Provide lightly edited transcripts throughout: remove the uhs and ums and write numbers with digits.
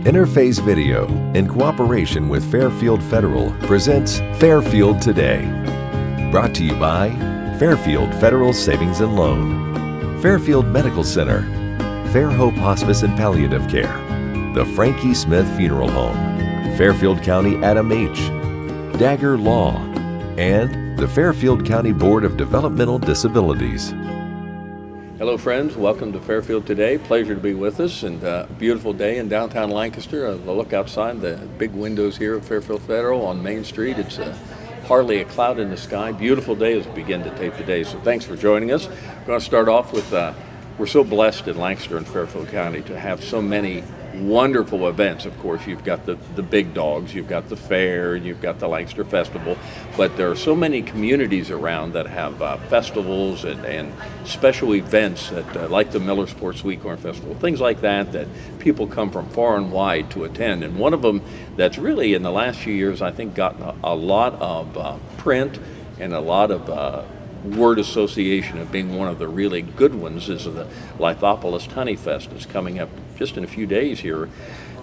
Interface Video, in cooperation with Fairfield Federal, presents Fairfield Today. Brought to you by Fairfield Federal Savings and Loan, Fairfield Medical Center, Fair Hope Hospice and Palliative Care, the Frankie Smith Funeral Home, Fairfield County Adam H., Dagger Law, and the Fairfield County Board of Developmental Disabilities. Hello friends, welcome to Fairfield Today. Pleasure to be with us, and a beautiful day in downtown Lancaster. The look outside the big windows here at Fairfield Federal on Main Street. It's hardly a cloud in the sky. Beautiful day as we begin to tape today, so thanks for joining us. We're going to start off with, we're so blessed in Lancaster and Fairfield County to have so many wonderful events. Of course, you've got the big dogs, you've got the fair, you've got the Lancaster Festival, but there are so many communities around that have festivals and special events that, like the Miller Sports Week Corn Festival, things like that people come from far and wide to attend. And one of them that's really in the last few years, I think, gotten a lot of print and a lot of word association of being one of the really good ones is the Lithopolis Honeyfest. It's coming up just in a few days here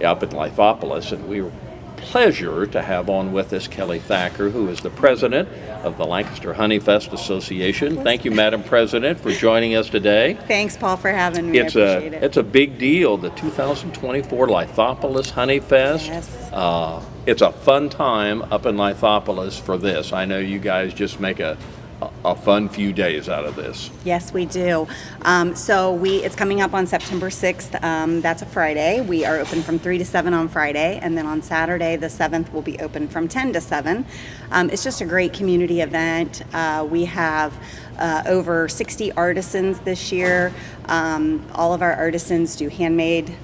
up in Lithopolis, and we were pleasure to have on with us Kelly Thacker, who is the president of the Lancaster Honeyfest Association. Thank you, Madam President, for joining us today. Thanks, Paul, for having me. I appreciate it. It's a big deal, the 2024 Lithopolis Honeyfest. Yes. It's a fun time up in Lithopolis for this. I know you guys just make a fun few days out of this. Yes, we do. It's coming up on September 6th. That's a Friday. We are open from 3 to 7 on Friday, and then on Saturday, the 7th, we'll be open from 10 to 7. It's just a great community event. We have over 60 artisans this year. All of our artisans do handmade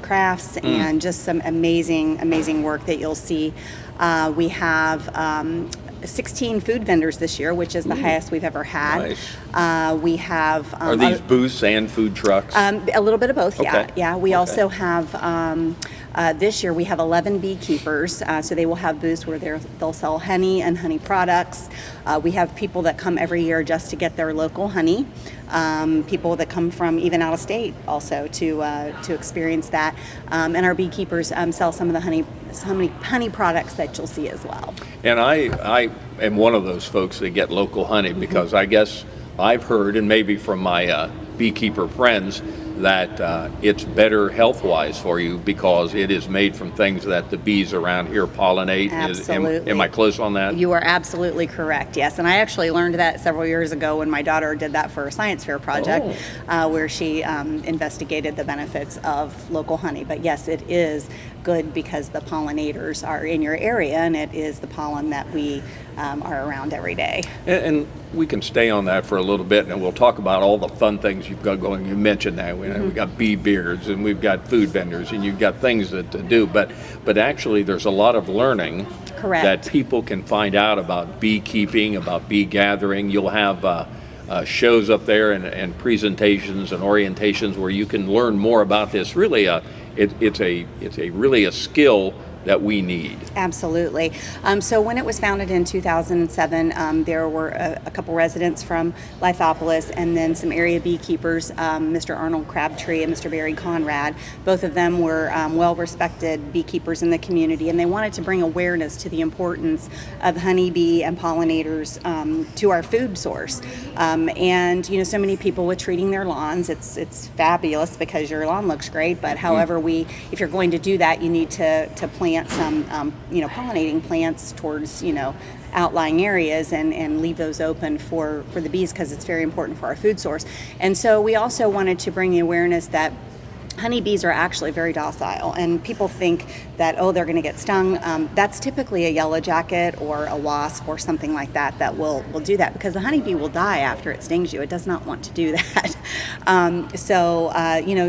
crafts and just some amazing work that you'll see. We have 16 food vendors this year, which is the highest we've ever had. Nice. We have... Are these booths and food trucks? A little bit of both, Okay. yeah. We also have, this year we have 11 beekeepers, so they will have booths where they'll sell honey and honey products. We have people that come every year just to get their local honey. People that come from even out of state also to experience that. And our beekeepers sell some of the honey products that you'll see as well. And I am one of those folks that get local honey because I guess I've heard, and maybe from my beekeeper friends, that it's better health-wise for you because it is made from things that the bees around here pollinate. Absolutely. Am I close on that? You are absolutely correct, yes. And I actually learned that several years ago when my daughter did that for a science fair project where she investigated the benefits of local honey. But yes, it is good because the pollinators are in your area, and it is the pollen that we are around every day. And we can stay on that for a little bit, and we'll talk about all the fun things you've got going. You mentioned that we've got bee beards, and we've got food vendors, and you've got things to do. But actually, there's a lot of learning that people can find out about beekeeping, about bee gathering. You'll have shows up there and presentations and orientations where you can learn more about this. Really, it's really a skill that we need. Absolutely. So when it was founded in 2007, there were a couple residents from Lithopolis and then some area beekeepers, Mr. Arnold Crabtree and Mr. Barry Conrad. Both of them were well-respected beekeepers in the community, and they wanted to bring awareness to the importance of honeybee and pollinators to our food source. And so many people with treating their lawns, it's fabulous because your lawn looks great, but however if you're going to do that, you need to plant some pollinating plants towards outlying areas and leave those open for the bees because it's very important for our food source. And so we also wanted to bring the awareness that honeybees are actually very docile, and people think that, they're going to get stung. That's typically a yellow jacket or a wasp or something like that will do that, because the honeybee will die after it stings you. It does not want to do that.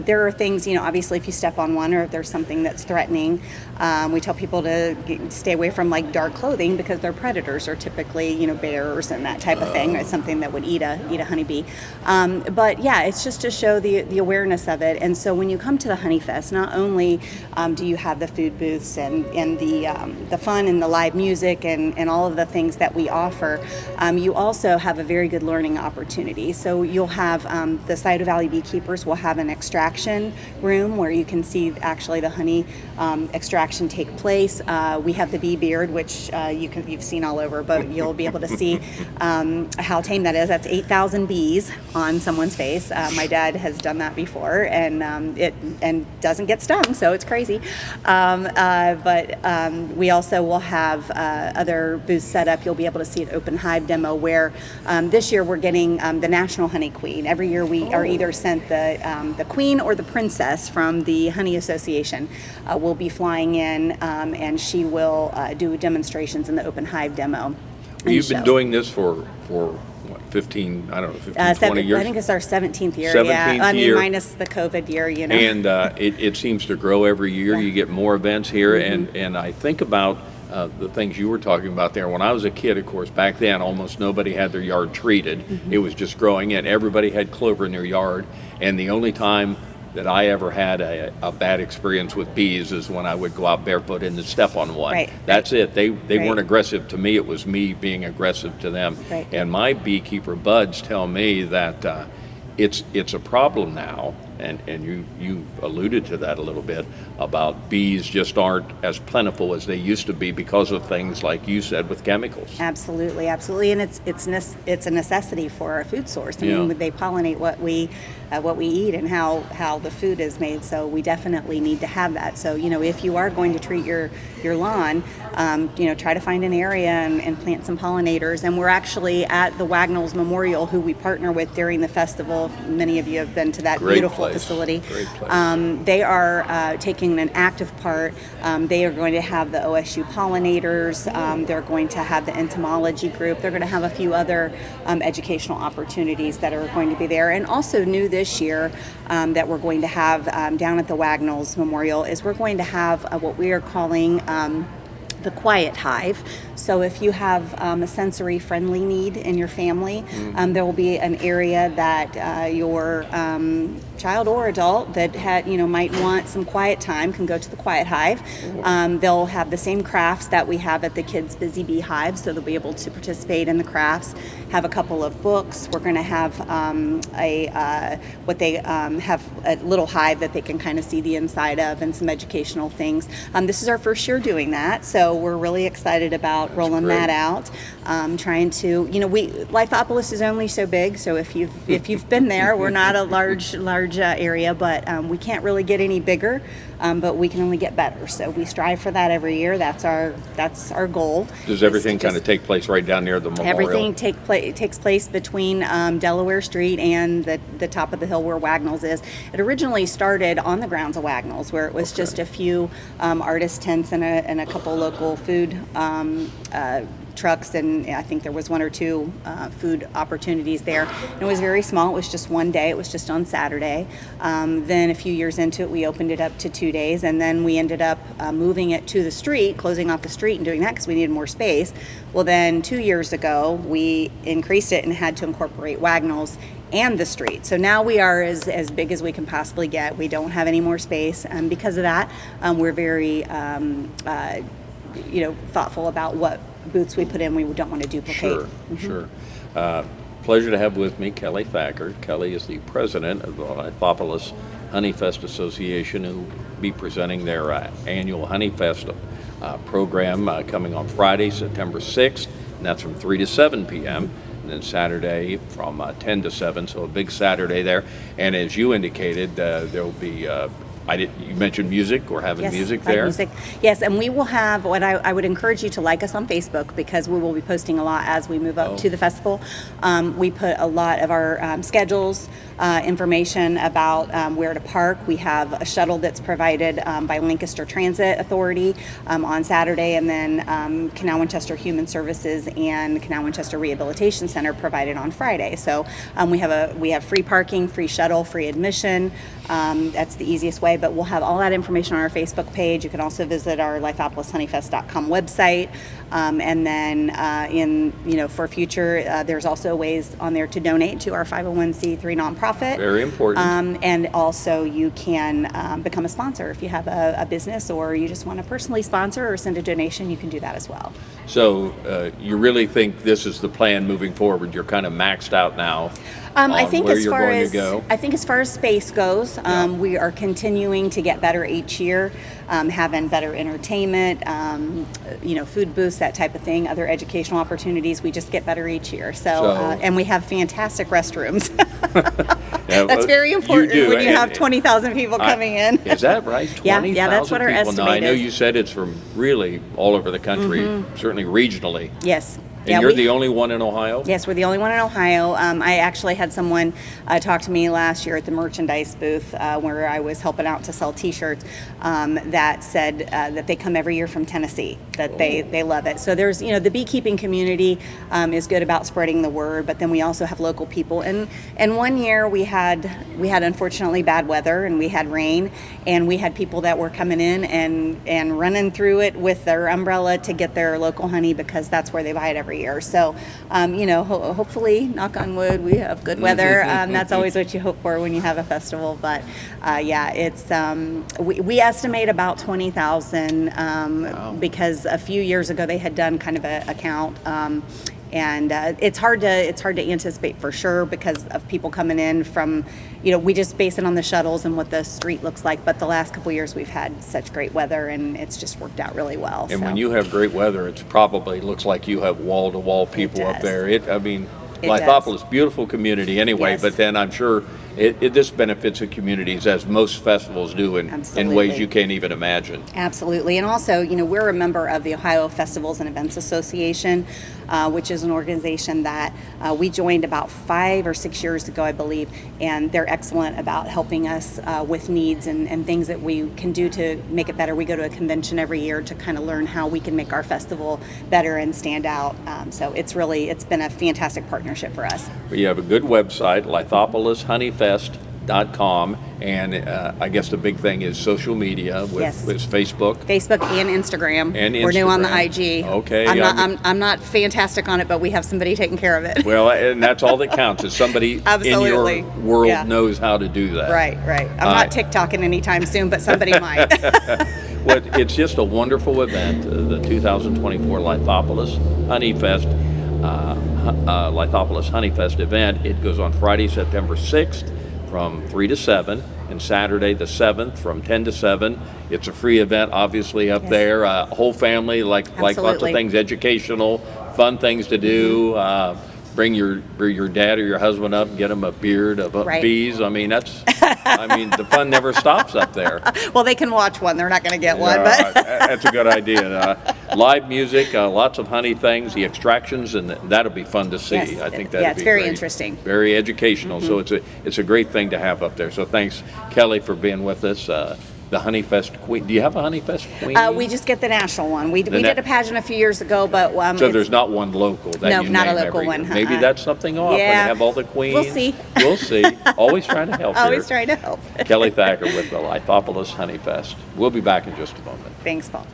There are things, obviously if you step on one or if there's something that's threatening, we tell people to stay away from like dark clothing because they're predators, or typically, bears and that type of thing. It's something that would eat a honeybee. But yeah, it's just to show the awareness of it. And so when you you come to the Honeyfest, not only do you have the food booths and the fun and the live music and all of the things that we offer, you also have a very good learning opportunity. So you'll have the Scioto Valley beekeepers will have an extraction room where you can see actually the honey extraction take place. We have the bee beard, which you've seen all over, but you'll be able to see how tame that is. That's 8,000 bees on someone's face. My dad has done that before, and it doesn't get stung, so it's crazy. But we also will have other booths set up. You'll be able to see an open hive demo where this year we're getting the National Honey Queen. Every year we are either sent the queen or the princess from the Honey Association. Will be flying in, and she will do demonstrations in the open hive demo. You've been doing this for what, 15, I don't know, 15, 20 years? I think it's our 17th year. 17th yeah. I mean, year. minus the COVID year, you know. And it seems to grow every year. Yeah. You get more events here. Mm-hmm. And I think about the things you were talking about there. When I was a kid, of course, back then, almost nobody had their yard treated. Mm-hmm. It was just growing in. Everybody had clover in their yard. And the only time that I ever had a bad experience with bees is when I would go out barefoot and step on one. Right. That's it. They Right. weren't aggressive to me. It was me being aggressive to them. Right. And my beekeeper buds tell me that it's a problem now, and you alluded to that a little bit, about bees just aren't as plentiful as they used to be because of things like you said with chemicals. Absolutely, and it's a necessity for our food source. I mean, they pollinate what we eat and how the food is made. So we definitely need to have that. So if you are going to treat your lawn, try to find an area and plant some pollinators. And we're actually at the Wagnalls Memorial, who we partner with during the festival. Many of you have been to that beautiful facility. Great place. They are taking an active part. They are going to have the OSU pollinators. They're going to have the entomology group. They're going to have a few other educational opportunities that are going to be there. And also new this year that we're going to have down at the Wagnalls Memorial is we're going to have what we are calling the quiet hive. So if you have a sensory friendly need in your family, there will be an area that your child or adult that might want some quiet time can go to the quiet hive. They'll have the same crafts that we have at the Kids Busy Bee Hive, so they'll be able to participate in the crafts, have a couple of books. We're going to have have a little hive that they can kind of see the inside of, and some educational things. This is our first year doing that, so we're really excited about rolling that out. Trying to, Lithopolis is only so big, so if you've been there, we're not a large area, but we can't really get any bigger, but we can only get better. So we strive for that every year. That's our goal. Does everything kind of take place right down near the memorial? Everything takes place between Delaware Street and the top of the hill where Wagnalls is. It originally started on the grounds of Wagnalls, where it was just a few artist tents and a couple local food trucks, and I think there was one or two food opportunities there. And it was very small. It was just one day. It was just on Saturday. Then a few years into it, we opened it up to 2 days, and then we ended up moving it to the street, closing off the street and doing that because we needed more space. Well, then 2 years ago, we increased it and had to incorporate Wagnalls and the street. So now we are as big as we can possibly get. We don't have any more space, and because of that, we're very thoughtful about what booths we put in. We don't want to duplicate. Sure. Pleasure to have with me Kelly Thacker. Kelly is the president of the Lithopolis Honeyfest Association, who will be presenting their annual Honeyfest program coming on Friday, September 6th, and that's from 3 to 7 p.m., and then Saturday from 10 to 7, so a big Saturday there. And as you indicated, there will be you mentioned music. We're having music there. Music. Yes, and we will have what I would encourage you to like us on Facebook, because we will be posting a lot as we move up to the festival. We put a lot of our schedules, information about where to park. We have a shuttle that's provided by Lancaster Transit Authority on Saturday, and then Canal Winchester Human Services and Canal Winchester Rehabilitation Center provided on Friday. So we have free parking, free shuttle, free admission. That's the easiest way. way, but we'll have all that information on our Facebook page. You can also visit our lithopolishoneyfest.com website. And then for future, there's also ways on there to donate to our 501c3 nonprofit. Very important. And also you can become a sponsor. If you have a business or you just want to personally sponsor or send a donation, you can do that as well. So you really think this is the plan moving forward? You're kind of maxed out now. I think where as you're far going as to go. I think as far as space goes, we are continuing to get better each year, having better entertainment, food booths, that type of thing, other educational opportunities. We just get better each year. So and we have fantastic restrooms. That's very important when you have 20,000 people coming in. Is that right? 20,000 yeah, that's what our people. estimate Now, I know is. you said it's from really all over the country, certainly regionally. Yes. And you're the only one in Ohio? Yes, we're the only one in Ohio. I actually had someone talk to me last year at the merchandise booth where I was helping out to sell T-shirts that said that they come every year from Tennessee, that they love it. So there's, the beekeeping community is good about spreading the word, but then we also have local people. And one year we had unfortunately bad weather and we had rain, and we had people that were coming in and running through it with their umbrella to get their local honey because that's where they buy it every year. So, hopefully, knock on wood, we have good weather. That's always what you hope for when you have a festival. But it's we estimate about 20,000 because a few years ago they had done kind of a count. And it's hard to anticipate for sure because of people coming in from, we just base it on the shuttles and what the street looks like. But the last couple of years we've had such great weather and it's just worked out really well. And when you have great weather, it's probably looks like you have wall-to-wall people up there. Lithopolis, beautiful community anyway, Yes. but then I'm sure this benefits the communities as most festivals do in ways you can't even imagine. Absolutely. And also, we're a member of the Ohio Festivals and Events Association, which is an organization that we joined about 5 or 6 years ago, I believe, and they're excellent about helping us with needs and things that we can do to make it better. We go to a convention every year to kind of learn how we can make our festival better and stand out. So it's been a fantastic partnership for us. You have a good website, lithopolishoneyfest.com, and I guess the big thing is social media with Facebook and Instagram. We're new on the IG. Okay. I'm not fantastic on it, but we have somebody taking care of it. Well, and that's all that counts is somebody in your world knows how to do that. Right. I'm not TikToking anytime soon, but somebody might. Well, it's just a wonderful event, the 2024 Lithopolis Honeyfest. Lithopolis Honeyfest event. It goes on Friday, September 6th from 3 to 7 and Saturday the 7th from 10 to 7. It's a free event, obviously, up there. Whole family, like lots of things, educational, fun things to do. Bring your dad or your husband up and get them a beard of bees. I mean, the fun never stops up there. Well, they can watch one. They're not going to get one. But that's a good idea. Live music, lots of honey things, the extractions, and that'll be fun to see. Yes, I think that'll be it's very great. Interesting. Very educational. So it's a great thing to have up there. So thanks, Kelly, for being with us. The Honeyfest Queen. Do you have a Honeyfest Queen? We just get the national one. We did a pageant a few years ago, but so there's not one local that no, you not name a local every one. year. Maybe that's something off. Yeah. When they have all the queens. We'll see. We'll see. Always trying to help. Always trying to help. Kelly Thacker with the Lithopolis Honeyfest. We'll be back in just a moment. Thanks, Paul.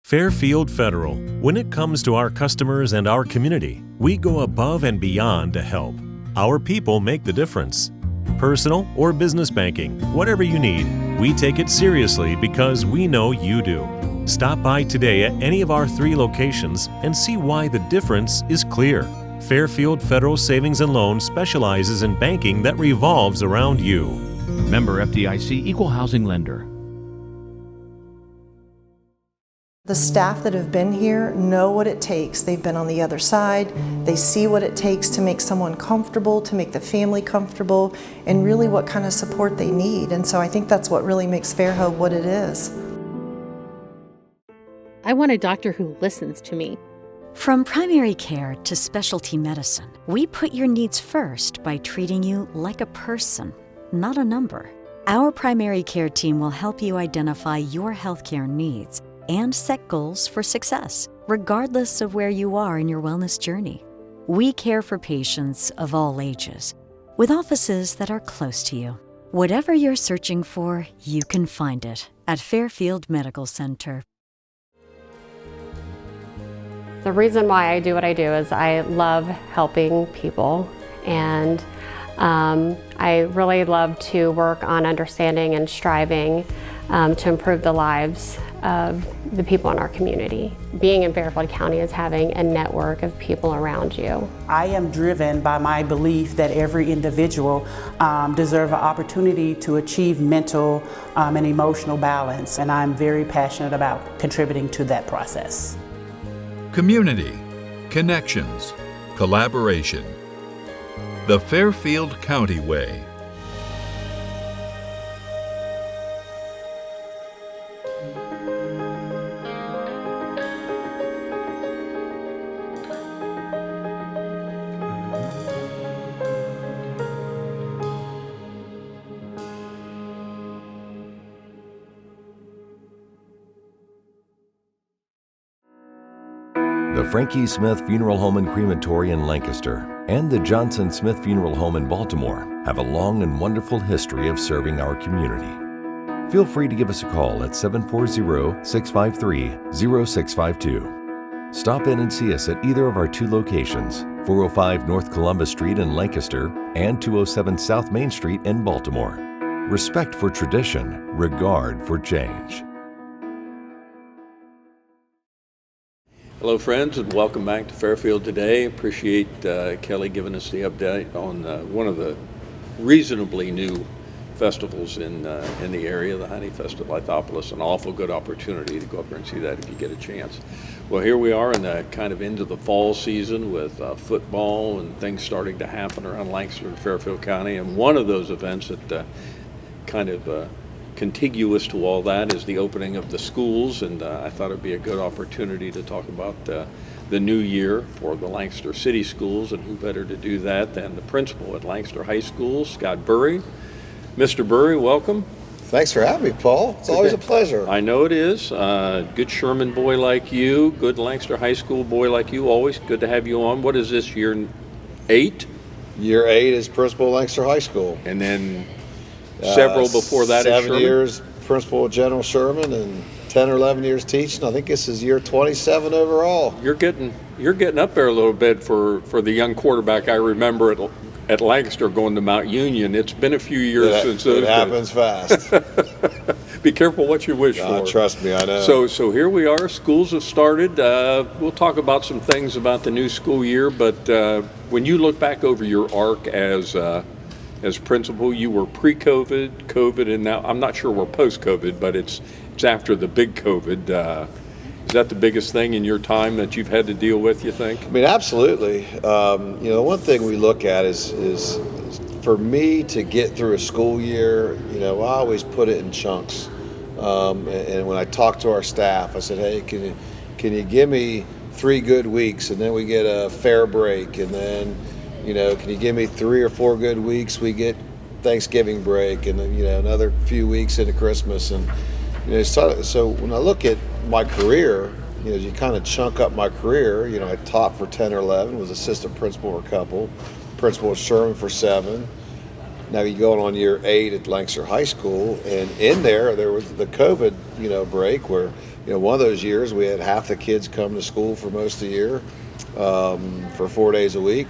Fairfield Federal. When it comes to our customers and our community, we go above and beyond to help. Our people make the difference. Personal or business banking, whatever you need, we take it seriously because we know you do. Stop by today at any of our 3 locations and see why the difference is clear. Fairfield Federal Savings and Loan specializes in banking that revolves around you. Member FDIC Equal Housing Lender. The staff that have been here know what it takes. They've been on the other side. They see what it takes to make someone comfortable, to make the family comfortable, and really what kind of support they need. And so I think that's what really makes Fairhope what it is. I want a doctor who listens to me. From primary care to specialty medicine, we put your needs first by treating you like a person, not a number. Our primary care team will help you identify your healthcare needs and set goals for success, regardless of where you are in your wellness journey. We care for patients of all ages, with offices that are close to you. Whatever you're searching for, you can find it at Fairfield Medical Center. The reason why I do what I do is I love helping people, and I really love to work on understanding and striving to improve the lives of the people in our community. Being in Fairfield County is having a network of people around you. I am driven by my belief that every individual deserves an opportunity to achieve mental and emotional balance, and I'm very passionate about contributing to that process. Community, connections, collaboration. The Fairfield County Way. The Frankie Smith Funeral Home and Crematory in Lancaster and the Johnson Smith Funeral Home in Baltimore have a long and wonderful history of serving our community. Feel free to give us a call at 740-653-0652. Stop in and see us at either of our two locations, 405 North Columbus Street in Lancaster and 207 South Main Street in Baltimore. Respect for tradition, regard for change. Hello friends, and welcome back to Fairfield Today. Appreciate Kelly giving us the update on one of the reasonably new festivals in the area, the Honeyfest at Lithopolis. An awful good opportunity to go up there and see that if you get a chance. Well, here we are in the kind of into the fall season with football and things starting to happen around Lancaster and Fairfield County, and one of those events that kind of contiguous to all that is the opening of the schools, and I thought it'd be a good opportunity to talk about the new year for the Lancaster City Schools, and who better to do that than the principal at Lancaster High School, Scott Burre. Mr. Burre, welcome. Thanks for having me, Paul. It's always a pleasure. I know it is. Good Sherman boy like you, good Lancaster High School boy like you, always good to have you on. What is this, year 8? Year 8 is principal at Lancaster High School. And then several before that at Sherman? 7 years principal at General Sherman and 10 or 11 years teaching. I think this is year 27 overall. You're getting up there a little bit for the young quarterback I remember at Lancaster going to Mount Union. It's been a few years since those days. It happens fast. Be careful what you wish for. Trust me, I know. So here we are. Schools have started. We'll talk about some things about the new school year, but when you look back over your arc as principal, you were pre-COVID, COVID, and now I'm not sure we're post-COVID, but it's after the big COVID. Is that the biggest thing in your time that you've had to deal with, you think? I mean, absolutely. The one thing we look at is for me to get through a school year, I always put it in chunks. And when I talk to our staff, I said, hey, can you give me 3 good weeks, and then we get a fair break, and then can you give me 3 or 4 good weeks? We get Thanksgiving break, and then, another few weeks into Christmas. And, so when I look at my career, you kind of chunk up my career. I taught for 10 or 11, was assistant principal for a couple, principal at Sherman for 7. Now you go on year 8 at Lancaster High School, and in there was the COVID, break where, one of those years we had half the kids come to school for most of the year, for 4 days a week.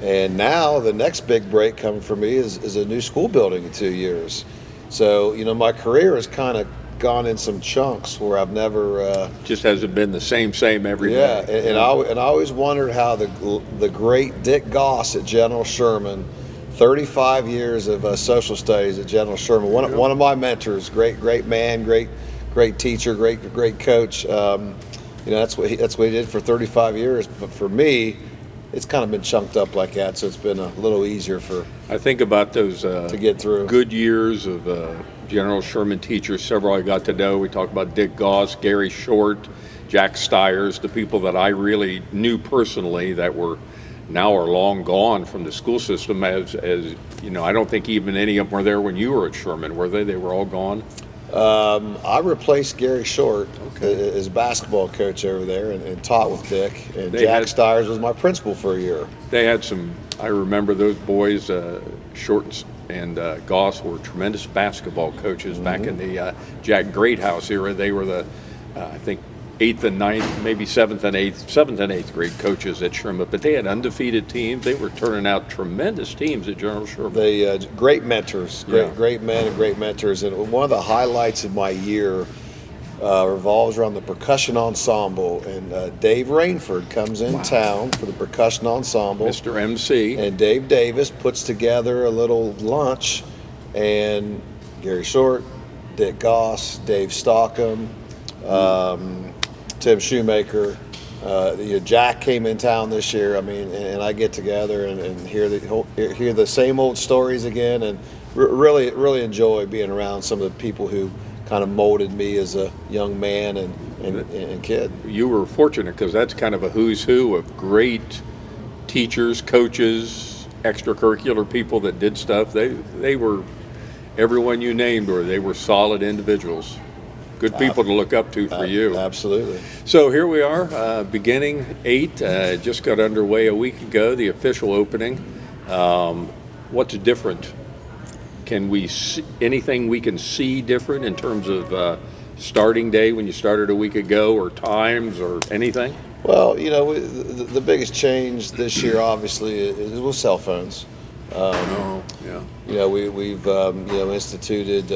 And now the next big break coming for me is a new school building in 2 years. So, my career has kind of gone in some chunks where I've never... just hasn't been the same every day. Yeah, and I always wondered how the great Dick Goss at General Sherman, 35 years of social studies at General Sherman, one of my mentors, great man, great teacher, great coach. That's what he did for 35 years. But for me, it's kind of been chunked up like that, so it's been a little easier I think about those to get through good years of General Sherman teachers. Several I got to know. We talked about Dick Goss, Gary Short, Jack Stiers, the people that I really knew personally that are long gone from the school system. As I don't think even any of them were there when you were at Sherman, were they? They were all gone. I replaced Gary Short as basketball coach over there and taught with Dick. And Jack Stiers was my principal for a year. They had I remember those boys, Short and Goss were tremendous basketball coaches back in the Jack Greathouse era. They were the, I think, 8th and 9th, maybe 7th and 8th grade coaches at Sherman, but they had undefeated teams. They were turning out tremendous teams at General Sherman. They great mentors, great men and great mentors. And one of the highlights of my year revolves around the percussion ensemble. And Dave Rainford comes in town for the percussion ensemble. Mr. MC. And Dave Davis puts together a little lunch, and Gary Short, Dick Goss, Dave Stockham, Tim Shoemaker, Jack came in town this year. I mean, and I get together and hear the same old stories again, and really enjoy being around some of the people who kind of molded me as a young man and kid. You were fortunate because that's kind of a who's who of great teachers, coaches, extracurricular people that did stuff. They were, everyone you named, or they were solid individuals. Good people to look up to for you. Absolutely. So here we are, beginning 8, just got underway a week ago, the official opening. What's different? Can we see anything we can see different in terms of starting day when you started a week ago, or times, or anything? Well, the biggest change this year, obviously, is with cell phones. We've instituted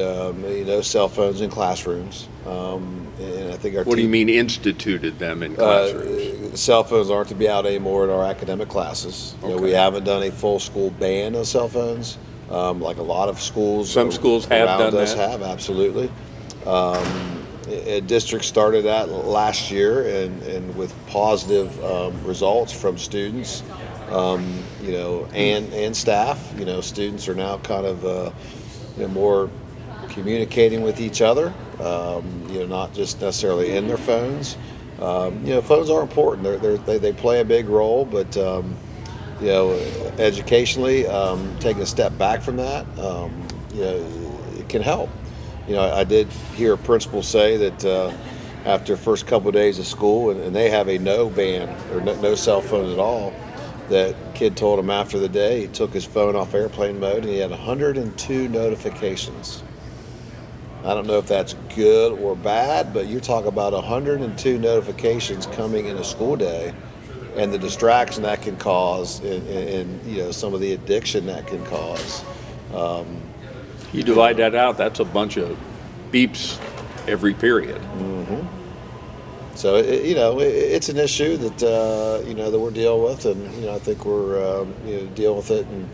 cell phones in classrooms, and I think our. What do you mean instituted them in classrooms? Cell phones aren't to be out anymore in our academic classes. Okay. We haven't done a full school ban of cell phones, like a lot of schools. Some schools have around done us that. Have absolutely. A district started that last year, and with positive results from students. And staff. Students are now kind of more communicating with each other. Not just necessarily in their phones. Phones are important. They play a big role, but educationally, taking a step back from that, it can help. I did hear a principal say that after the first couple of days of school, and they have a no ban or no cell phone at all. That kid told him after the day, he took his phone off airplane mode and he had 102 notifications. I don't know if that's good or bad, but you're talking about 102 notifications coming in a school day, and the distraction that can cause, and some of the addiction that can cause. You divide that out, that's a bunch of beeps every period. Mm-hmm. So it's an issue that that we're dealing with, and I think we're dealing with it in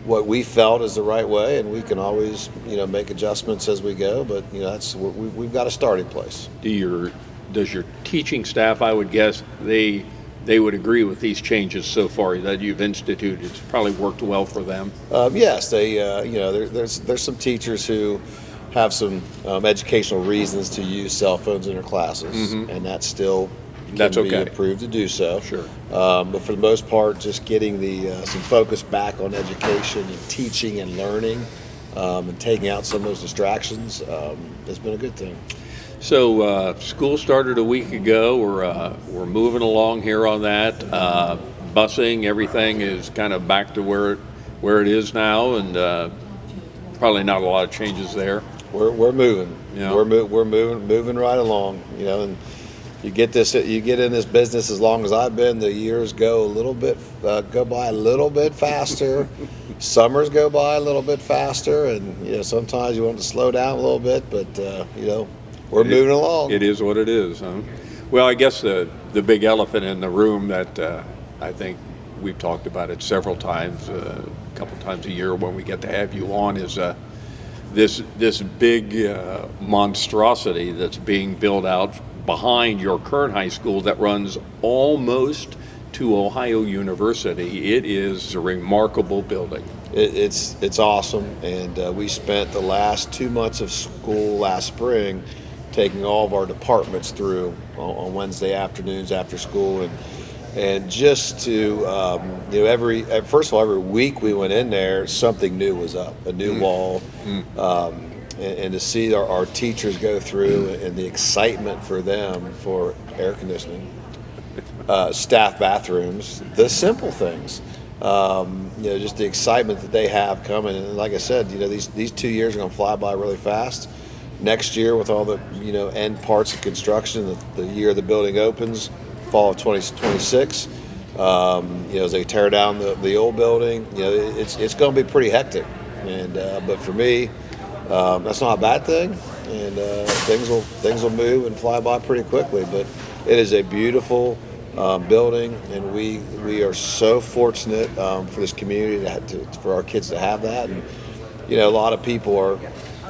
what we felt is the right way, and we can always make adjustments as we go. But we've got a starting place. Does your teaching staff? I would guess they would agree with these changes so far that you've instituted. It's probably worked well for them. Yes, they there's some teachers who have some educational reasons to use cell phones in their classes, and that's still be approved to do so. Sure. But for the most part, just getting some focus back on education and teaching and learning, and taking out some of those distractions has been a good thing. So school started a week ago. We're moving along here on that. Busing, everything is kind of back to where it is now, and probably not a lot of changes there. We're moving. Yeah. We're moving right along. And you get in this business as long as I've been. The years go by a little bit faster. Summers go by a little bit faster, and sometimes you want to slow down a little bit, but we're moving along. It is what it is. Huh? Well, I guess the big elephant in the room that I think we've talked about it several times, a couple times a year when we get to have you on, is this big monstrosity that's being built out behind your current high school that runs almost to Ohio University. It is a remarkable building. It's awesome, and we spent the last 2 months of school last spring taking all of our departments through on Wednesday afternoons after school, and just to first of all, every week we went in there, something new was up, a new wall, and to see our teachers go through and the excitement for them for air conditioning, staff bathrooms, the simple things. just the excitement that they have coming. And like I said, these 2 years are going to fly by really fast. Next year, with all the end parts of construction, the year the building opens, fall of 2026. As they tear down the old building, it's going to be pretty hectic. And but for me, that's not a bad thing. And things will move and fly by pretty quickly. But it is a beautiful building, and we are so fortunate for this community for our kids to have that. And a lot of people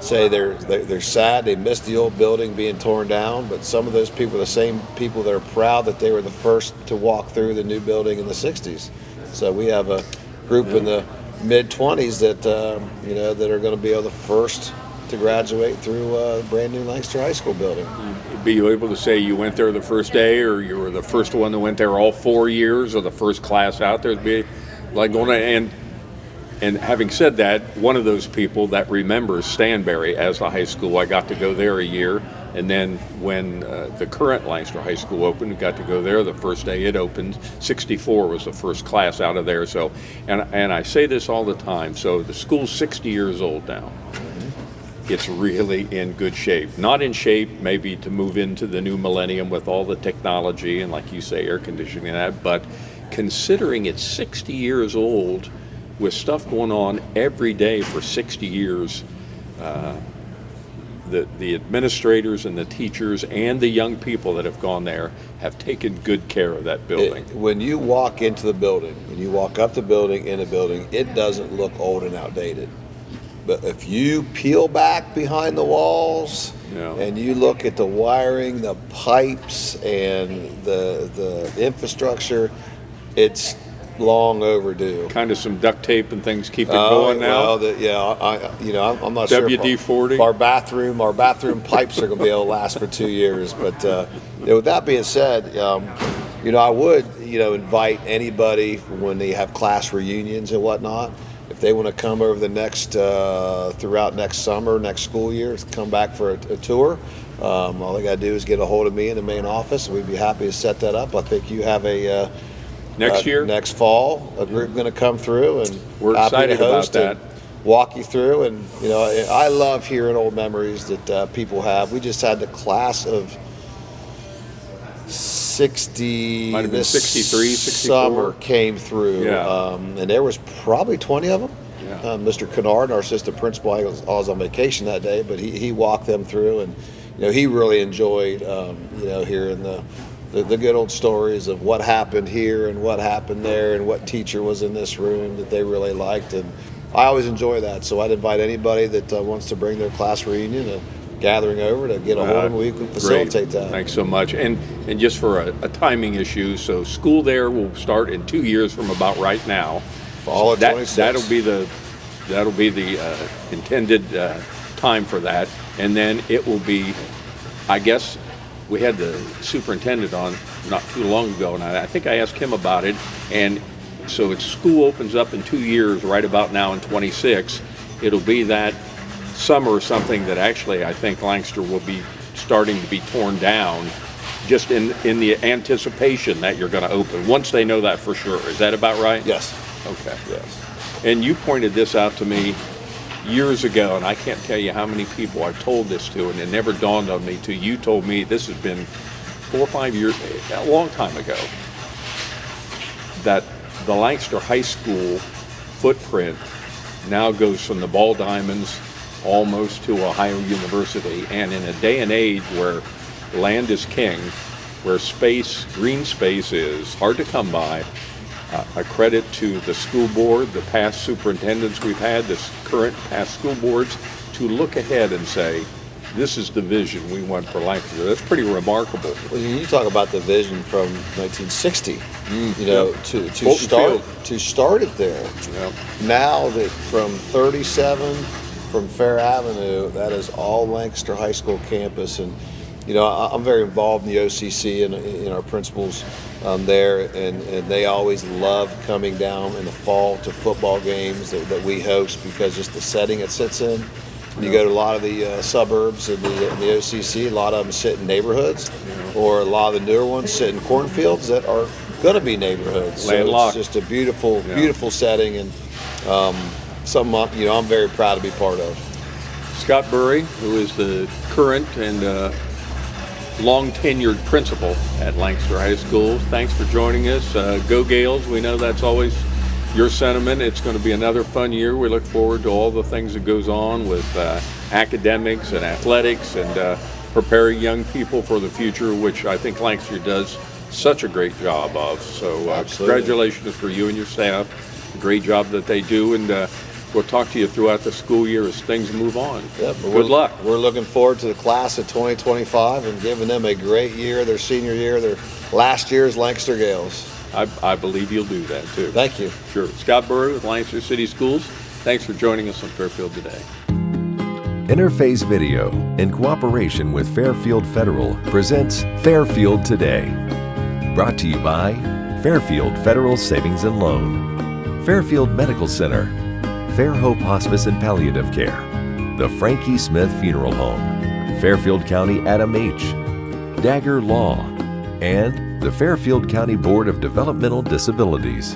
say they're sad they missed the old building being torn down, but some of those people are the same people that are proud that they were the first to walk through the new building in the 60s. So we have a group in the mid-20s that that are going to be the first to graduate through a brand new Lancaster High School building. Be you able to say you went there the first day, or you were the first one that went there all 4 years, or the first class out there? It'd be like going and having said that, one of those people that remembers Stanberry as a high school, I got to go there a year, and then when the current Lancaster High School opened, we got to go there the first day it opened. 64 was the first class out of there. So, and I say this all the time. So the school's 60 years old now. It's really in good shape. Not in shape maybe to move into the new millennium with all the technology and, like you say, air conditioning and that, but considering it's 60 years old with stuff going on every day for 60 years, the administrators and the teachers and the young people that have gone there have taken good care of that building. When you walk into the building, when you walk up the building, in the building, it doesn't look old and outdated. But if you peel back behind the walls and you look at the wiring, the pipes, and the infrastructure, it's long overdue. Kind of some duct tape and things keep it going now. Well, I'm not sure. WD-40. If our bathroom pipes are going to be able to last for 2 years. But with that being said, I would invite anybody when they have class reunions and whatnot, if they want to come over the next throughout next summer, next school year, come back for a tour. All they got to do is get a hold of me in the main office, and we'd be happy to set that up. I think you have a next fall, a group going to come through, and we're excited about that. Walk you through, and I love hearing old memories that people have. We just had the class of 60. Might have been 63, 64. Summer came through, and there was probably 20 of them. Yeah. Mr. Kennard, our assistant principal, I was on vacation that day, but he walked them through, and he really enjoyed hearing the good old stories of what happened here and what happened there and what teacher was in this room that they really liked. And I always enjoy that. So I'd invite anybody that wants to bring their class reunion, a gathering over, to get a hold of them. We can facilitate that. Thanks so much. And just for a timing issue, so school there will start in 2 years from about right now. Fall of 26. That'll be the intended time for that. And then it will be, I guess, we had the superintendent on not too long ago, and I think I asked him about it. And so school opens up in 2 years, right about now in 26. It'll be that summer or something that actually I think Lancaster will be starting to be torn down, just in the anticipation that you're going to open, once they know that for sure. Is that about right? Yes. Okay. Yes. And you pointed this out to me years ago, and I can't tell you how many people I've told this to, and it never dawned on me till you told me. This has been 4 or 5 years, a long time ago, that the Lancaster High School footprint now goes from the Ball Diamonds almost to Ohio University. And in a day and age where land is king, where green space is hard to come by, a credit to the school board, the past superintendents we've had, this current past school boards, to look ahead and say, this is the vision we want for Lancaster. That's pretty remarkable. Well, you talk about the vision from 1960, to start it there. Yep. Now that from 37 from Fair Avenue, that is all Lancaster High School campus. And I'm very involved in the OCC and in our principals there, and they always love coming down in the fall to football games that we host, because just the setting it sits in. You go to a lot of the suburbs in the OCC, a lot of them sit in neighborhoods, or a lot of the newer ones sit in cornfields that are going to be neighborhoods. Landlocked. So it's just a beautiful, beautiful setting, and something I'm very proud to be part of. Scott Burre, who is the current and long-tenured principal at Lancaster High School, thanks for joining us. Go Gales, we know that's always your sentiment. It's going to be another fun year. We look forward to all the things that goes on with academics and athletics and preparing young people for the future, which I think Lancaster does such a great job of. So congratulations for you and your staff. Great job that they do, and we'll talk to you throughout the school year as things move on. Yep, good luck. We're looking forward to the class of 2025 and giving them a great year, their senior year, their last year as Lancaster Gales. I believe you'll do that too. Thank you. Sure. Scott Burre with Lancaster City Schools. Thanks for joining us on Fairfield Today. Interface Video, in cooperation with Fairfield Federal, presents Fairfield Today. Brought to you by Fairfield Federal Savings and Loan, Fairfield Medical Center, Fair Hope Hospice and Palliative Care, the Frankie Smith Funeral Home, Fairfield County Adam H., Dagger Law, and the Fairfield County Board of Developmental Disabilities.